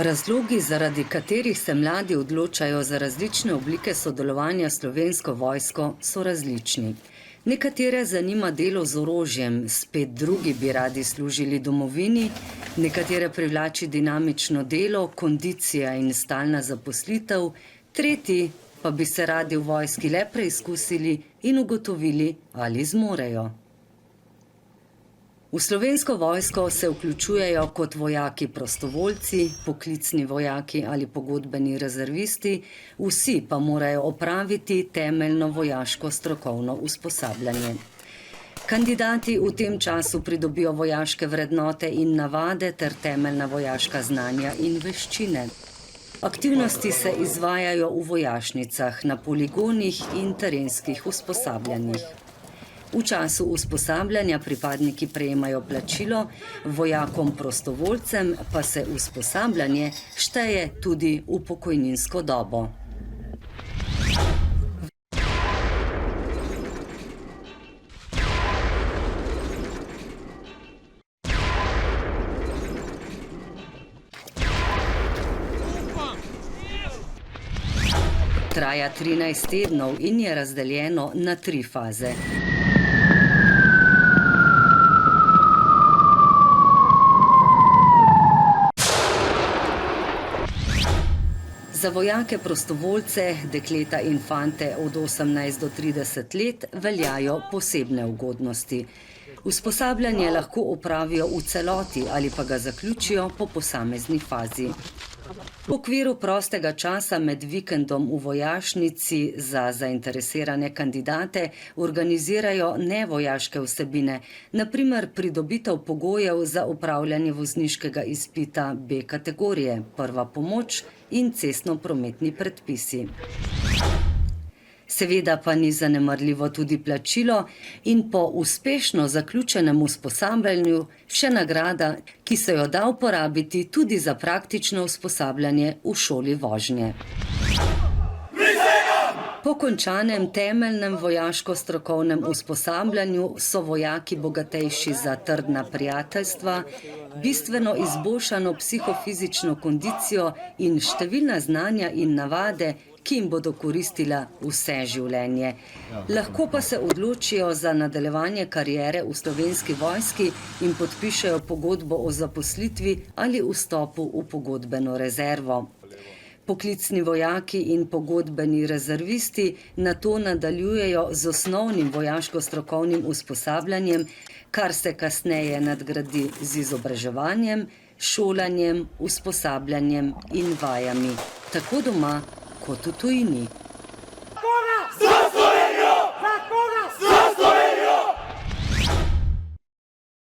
Razlogi, zaradi katerih se mladi odločajo za različne oblike sodelovanja s Slovensko vojsko, so različni. Nekatere zanima delo z orožjem, spet drugi bi radi služili domovini, nekatere privlači dinamično delo, kondicija in stalna zaposlitev, tretji pa bi se radi v vojski le preizkusili in ugotovili, ali zmorejo. V Slovensko vojsko se vključujejo kot vojaki prostovoljci, poklicni vojaki ali pogodbeni rezervisti, vsi pa morajo opraviti temeljno vojaško strokovno usposabljanje. Kandidati v tem času pridobijo vojaške vrednote in navade ter temeljna vojaška znanja in veščine. Aktivnosti se izvajajo v vojašnicah, na poligonih in terenskih usposabljanjih. V času usposabljanja pripadniki prejemajo plačilo, vojakom prostovoljcem pa se usposabljanje šteje tudi v pokojninsko dobo. Traja 13 tednov in je razdeljeno na 3 faze. Za vojake prostovoljce, dekleta in fante od 18 do 30 let veljajo posebne ugodnosti. Usposabljanje lahko opravijo v celoti ali pa ga zaključijo po posamezni fazi. V okviru prostega časa med vikendom v vojašnici za zainteresirane kandidate organizirajo nevojaške vsebine, na primer pridobitev pogojev za opravljanje vozniškega izpita B kategorije, prva pomoč in cestno-prometni predpisi. Seveda pa ni zanemarljivo tudi plačilo in po uspešno zaključenem usposabljanju še nagrada, ki se jo da uporabiti tudi za praktično usposabljanje v šoli vožnje. Po končanem temeljnem vojaško-strokovnem usposabljanju so vojaki bogatejši za trdna prijateljstva, bistveno izboljšano psihofizično kondicijo in številna znanja in navade, ki jim bodo koristila vse življenje. Lahko pa se odločijo za nadaljevanje kariere v Slovenski vojski in podpišejo pogodbo o zaposlitvi ali vstopu v pogodbeno rezervo. Poklicni vojaki in pogodbeni rezervisti nato nadaljujejo z osnovnim vojaško-strokovnim usposabljanjem, kar se kasneje nadgradi z izobraževanjem, šolanjem, usposabljanjem in vajami, tako doma kot v tujini.